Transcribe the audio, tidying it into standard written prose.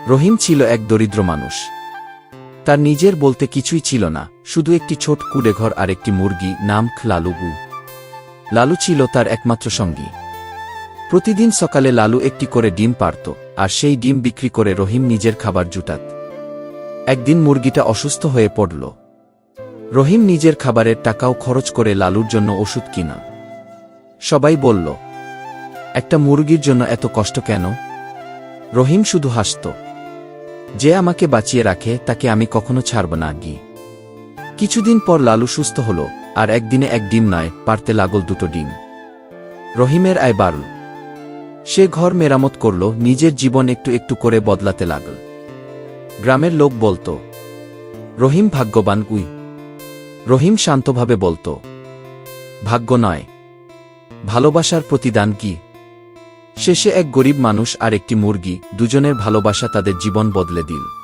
রহিম ছিল এক দরিদ্র মানুষ। তার নিজের বলতে কিছুই ছিল না, শুধু একটি ছোট কুড়েঘর আর একটি মুরগি, নাম লালু। লালু ছিল তার একমাত্র সঙ্গী। প্রতিদিন সকালে লালু একটি করে ডিম পাড়ত, আর সেই ডিম বিক্রি করে রহিম নিজের খাবার জুটাত। একদিন মুরগিটা অসুস্থ হয়ে পড়ল। রহিম নিজের খাবারের টাকাও খরচ করে লালুর জন্য ওষুধ কিনা। সবাই বলল, একটা মুরগির জন্য এত কষ্ট কেন? রহিম শুধু হাসত। যে আমাকে বাঁচিয়ে রাখে তাকে আমি কখনো ছাড়ব না গি। কিছুদিন পর লালু সুস্থ হল, আর একদিনে এক ডিম নয়, পারতে লাগল 2টো ডিম। রহিমের আয় বাড়ল। সে ঘর মেরামত করল, নিজের জীবন একটু একটু করে বদলাতে লাগল। গ্রামের লোক বলত, রহিম ভাগ্যবান। রহিম শান্তভাবে বলত, ভাগ্য নয়, ভালোবাসার প্রতিদান কি। শেষে এক গরিব মানুষ আর একটি মুরগি, দুজনের ভালোবাসা তাদের জীবন বদলে দিল।